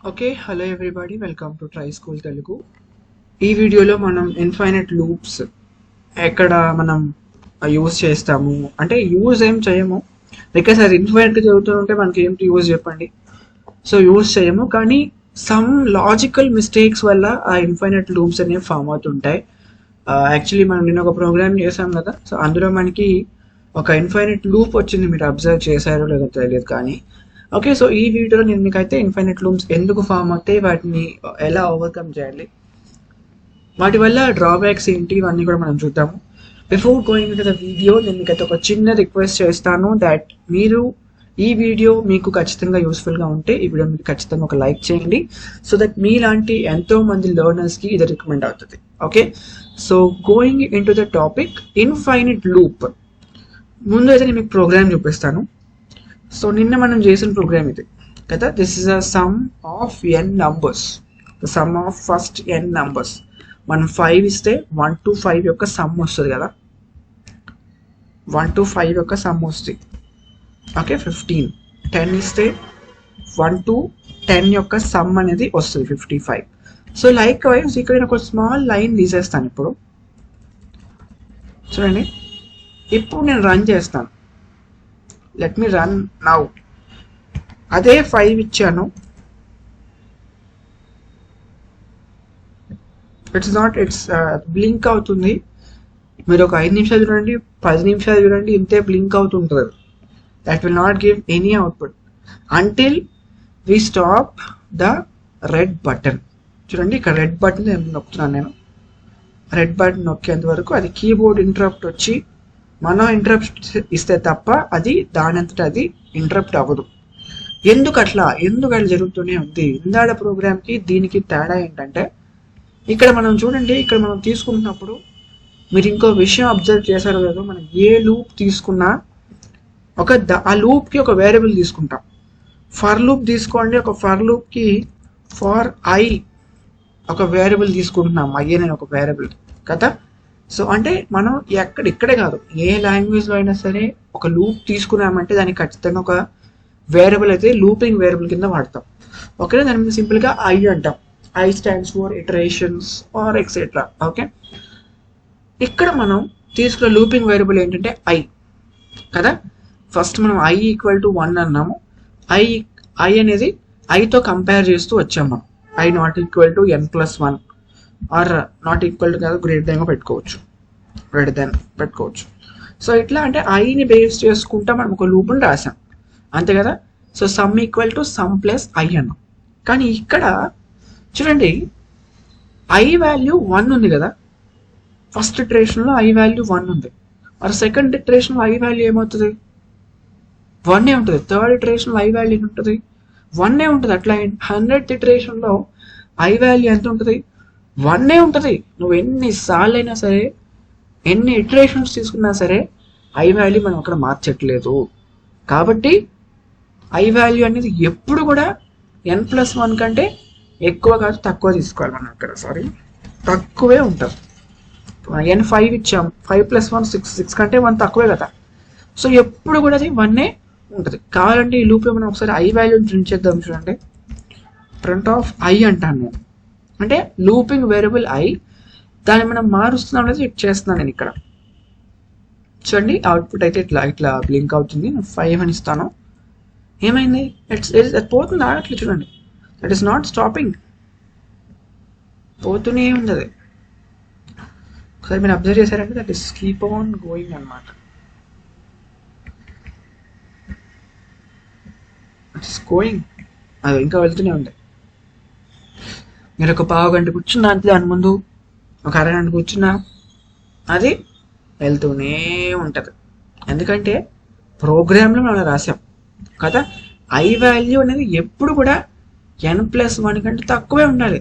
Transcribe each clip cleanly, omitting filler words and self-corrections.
Okay, hello everybody, welcome to try school Telugu. ఈ వీడియోలో మనం ఇన్ఫైనైట్ లూప్స్ ఎక్కడ మనం యూజ్ చేస్తాము అంటే యూజ్ ఏం చేయము, బికాస్ అది ఇన్ఫైనైట్గా చదువుతుంటే మనకి ఏంటి యూజ్ చెప్పండి. సో యూజ్ చేయము, కానీ సమ్ లాజికల్ మిస్టేక్స్ వల్ల ఆ ఇన్ఫైనైట్ లూప్స్ అనేవి ఫామ్ అవుతుంటాయి. యాక్చువల్లీ మనం నేను ఒక ప్రోగ్రామ్ చేసాం కదా, సో అందులో మనకి ఒక ఇన్ఫైనైట్ లూప్ వచ్చింది. మీరు అబ్జర్వ్ చేశారో లేదో తెలియదు కానీ. ఓకే, సో ఈ వీడియోలో నేను మీకైతే ఇన్ఫైనైట్ లూప్స్ ఎందుకు ఫామ్ అవుతాయి, వాటిని ఎలా ఓవర్కమ్ చేయాలి, వాటి వల్ల డ్రాబ్యాక్స్ ఏంటి, ఇవన్నీ కూడా మనం చూద్దాము. Before going to the video నేను మీకైతే ఒక చిన్న రిక్వెస్ట్ చేస్తాను దట్ మీరు ఈ వీడియో మీకు ఖచ్చితంగా యూస్ఫుల్గా ఉంటే ఈ వీడియో మీకు ఖచ్చితంగా ఒక లైక్ చేయండి, సో దట్ మీలాంటి ఎంతో మంది లెర్నర్స్కి ఇది రికమెండ్ అవుతుంది. Okay, so going in to the topic infinite loop. ముందు అయితే నేను మీకు ప్రోగ్రామ్ చూపిస్తాను. సో నిన్న మనం చేసిన ప్రోగ్రామ్ ఇది కదా. This is a sum of n numbers, the sum of first n numbers. మనం 5 ఇస్తే 1 to 5 యొక్క సమ్ వస్తుంది కదా, 1 to 5 యొక్క సమ్ వస్తుంది. ఓకే, 15. 10 ఇస్తే 1 to 10 యొక్క సమ్ అనేది వస్తుంది 55. సో లైక్ వైజ్ ఇక్కడ నేను ఒక స్మాల్ లైన్ తీసేస్తాను. ఇప్పుడు చూడండి, ఇప్పుడు నేను రన్ చేస్తాను. Let me run now. అదే 5 ఇచ్చాను. ఇట్స్ బ్లింక్ అవుతుంది. మీరు ఒక 5 నిమిషాలు చూడండి, 10 నిమిషాలు చూడండి, ఇంతే బ్లింక్ అవుతుంటుంది. That will not give any output until we stop the red button. చూడండి, ఇక్కడ రెడ్ బటన్ నొక్కుతున్నాను నేను. రెడ్ బటన్ నొక్కేంత వరకు అది కీబోర్డ్ ఇంటరప్ట్ వచ్చి మనం ఇంటరప్ట్ ఇస్తే తప్ప అది దానంతట అది ఇంటరప్ట్ అవ్వదు. ఎందుకు అట్లా జరుగుతూనే ఉంది. ఇందాడ ప్రోగ్రామ్కి దీనికి తేడా ఏంటంటే, ఇక్కడ మనం చూడండి, ఇక్కడ మనం తీసుకుంటున్నప్పుడు మీరు ఇంకో విషయం అబ్జర్వ్ చేశారో లేదో, మనం ఏ లూప్ తీసుకున్నా ఆ లూప్కి ఒక వేరియబుల్ తీసుకుంటాం. ఫర్ లూప్ తీసుకోండి, ఒక ఫర్ లూప్కి ఫర్ ఐ ఒక వేరియబుల్ తీసుకుంటున్నాం, ఐ అనే ఒక వేరియబుల్ కదా. సో అంటే మనం ఇక్కడే కాదు, ఏ లాంగ్వేజ్లో అయినా సరే ఒక లూప్ తీసుకున్నామంటే దానికి ఖచ్చితంగా ఒక వేరియబుల్ అయితే లూపింగ్ వేరియబుల్ కింద వాడతాం. ఓకే, దాని మీద సింపుల్గా ఐ అంటాం. I stands for iterations or etcetera. Okay, ఇక్కడ మనం తీసుకున్న లూపింగ్ వేరియబుల్ ఏంటంటే ఐ కదా. ఫస్ట్ మనం ఐ ఈక్వల్ టు 1 అన్నాము. ఐ అనేది ఐతో కంపేర్ చేస్తూ వచ్చాము మనం. I not equal to n+1 or not equal to కాదు, గ్రేటర్ దెన్ పెట్టుకోవచ్చు, సో ఇట్లా అంటే ఐని బేస్ చేసుకుంటా మనం ఒక లూప్ని రాసాం, అంతే కదా. So sum equal to sum plus I అన్నాం. కానీ ఇక్కడ చూడండి, ఐ వాల్యూ 1 ఉంది కదా. ఫస్ట్ ఇటరేషన్లో ఐ వాల్యూ 1 ఉంది. మరి సెకండ్ ఇటరేషన్లో ఐ వాల్యూ ఏమవుతుంది? 1 ఉంటుంది. థర్డ్ ఇటరేషన్లో ఐ వాల్యూ ఉంటుంది 1 ఉంటుంది. అట్లా 100th ఇటరేషన్లో ఐ వాల్యూ ఎంత ఉంటుంది? 1 ఉంటుంది. నువ్వు ఎన్నిసార్లు అయినా సరే, ఎన్ని ఇటరేషన్స్ తీసుకున్నా సరే ఐ వాల్యూ మనం అక్కడ మార్చట్లేదు. కాబట్టి ఐ వాల్యూ అనేది ఎప్పుడు కూడా n+1 కంటే ఎక్కువ కాదు, తక్కువ తీసుకోవాలి మనం అక్కడ. తక్కువే ఉంటుంది. n5 ఇచ్చాం, 5+1 6 కంటే 1 తక్కువే కదా. సో ఎప్పుడు కూడా అది 1 ఉంటుంది. కావాలంటే ఈ లూప్లో మనం ఒకసారి ఐ వాల్యూని ప్రింట్ చేద్దాం. చూడండి, ప్రింట్ ఆఫ్ ఐ అంటాను నేను. అంటే లూపింగ్ వేరియబుల్ ఐ, దాన్ని మనం మారుస్తున్నాం అనేది చెక్ చేస్తున్నాను నేను ఇక్కడ. చూడండి, అవుట్పుట్ అయితే ఇట్లా బ్లింక్ అవుతుంది. నేను 5 అని ఇస్తాను. ఏమైంది? పోతుంది, ఆడట్లేదు. చూడండి, దట్ ఈస్ నాట్ స్టాపింగ్, పోతూనే ఉంది అది. ఒకసారి మీరు అబ్జర్వ్ చేశారంటే that is keep on going అనమాట. ఇట్ ఈస్ గోయింగ్, అది ఇంకా వెళ్తూనే ఉంది. మీరు ఒక పావు గంట కూర్చున్నా అంతే, దాని ముందు ఒక అరగంట కూర్చున్నా అది వెళ్తూనే ఉంటుంది. ఎందుకంటే ప్రోగ్రాంలో మనం రాసాం కదా, ఐ వాల్యూ అనేది ఎప్పుడు కూడా n+1 కంటే తక్కువే ఉండాలి.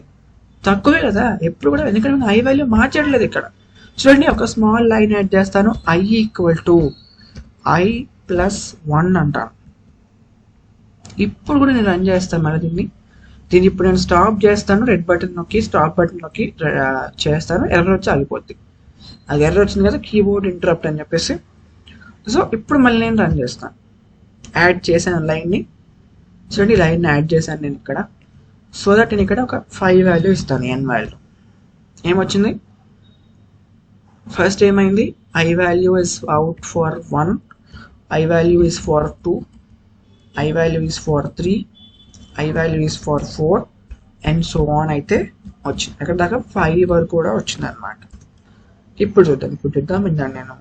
తక్కువే కదా ఎప్పుడు కూడా, ఎందుకంటే మనం ఐ వాల్యూ మార్చట్లేదు ఇక్కడ. చూడండి, ఒక స్మాల్ లైన్ యాడ్ చేస్తాను. ఐ ఈక్వల్ టు i+1 అంటాను. ఇప్పుడు కూడా నేను రన్ చేస్తాను మళ్ళీ దీన్ని ఇప్పుడు నేను స్టాప్ చేస్తాను. రెడ్ బటన్ నొక్కి స్టాప్ బటన్ నొక్కి చేస్తాను. ఎర్రర్ వచ్చి ఆగిపోద్ది. అది ఎర్రర్ వచ్చింది కదా, కీబోర్డ్ ఇంటరప్ట్ అని చెప్పేసి. సో ఇప్పుడు మళ్ళీ నేను రన్ చేస్తాను. యాడ్ చేశాను లైన్ని. చూడండి, లైన్ని యాడ్ చేశాను నేను ఇక్కడ. సో దట్ నేను ఇక్కడ ఒక 5 వాల్యూ ఇస్తాను, n వాల్యూ. ఏమొచ్చింది? ఫస్ట్ ఏమైంది? I value is out for 1, I value is for 2, I value is for 3, I value is for 4 and so on అయితే వచ్చింది. అక్కడ దాకా 5 వరకు కూడా వచ్చింది అనమాట. ఇప్పుడు చూద్దాం ఇందాను నేను.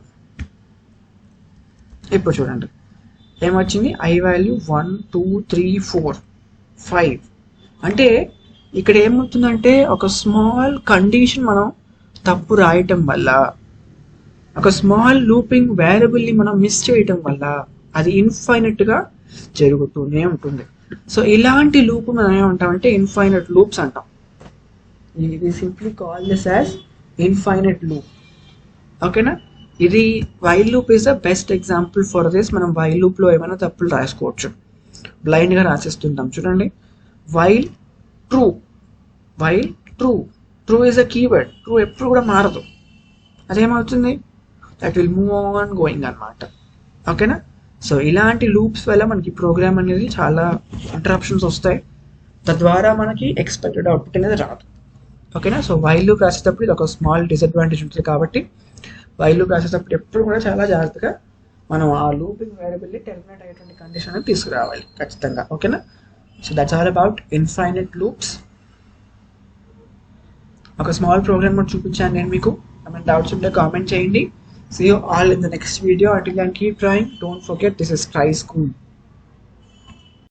ఇప్పుడు చూడండి ఏమొచ్చింది? I value 1 2 3 4 5. అంటే ఇక్కడ ఏమవుతుందంటే ఒక స్మాల్ కండిషన్ మనం తప్పు రాయటం వల్ల, ఒక స్మాల్ లూపింగ్ వేరియబుల్ని మనం మిస్ చేయటం వల్ల అది ఇన్ఫైనట్గా జరుగుతూనే ఉంటుంది. సో ఇలాంటి లూప్ మనం ఏమంటామంటే ఇన్ఫైనట్ లూప్స్ అంటాం. ఇది simply call this as infinite loop. ఓకేనా? ఇది while loop is the best example for this. మనం వైల్ లూప్లో ఏమైనా తప్పులు రాసుకోవచ్చు, బ్లైండ్గా రాసేస్తుంటాం. చూడండి, while true, while true, true is a keyword. True ఎప్పుడు కూడా మారదు. అదేమవుతుంది? That will move on going అనమాట. ఓకేనా? సో ఇలాంటి లూప్స్ వల్ల మనకి ప్రోగ్రామ్ అనేది చాలా ఇంటరప్షన్స్ వస్తాయి, తద్వారా మనకి ఎక్స్పెక్టెడ్ అవుట్పుట్ అనేది రాదు. ఓకేనా? సో వైల్ లూప్ రాసేటప్పుడు ఇది ఒక స్మాల్ డిసడ్వాంటేజ్ ఉంటుంది. కాబట్టి వైల్ లూప్ రాసేటప్పుడు ఎప్పుడు కూడా చాలా జాగ్రత్తగా మనం ఆ లూపింగ్ వేరియబుల్ని టెర్మినేట్ అయ్యేటువంటి కండిషన్ అనేది తీసుకురావాలి ఖచ్చితంగా. ఓకేనా? So that's all about infinite loops. ఒక స్మాల్ ప్రోగ్రామ్ కూడా చూపించాను నేను మీకు. ఏమైనా డౌట్స్ ఉంటే కామెంట్ చేయండి. See you all in the next video. Until then, keep trying. Don't forget, this is Try School.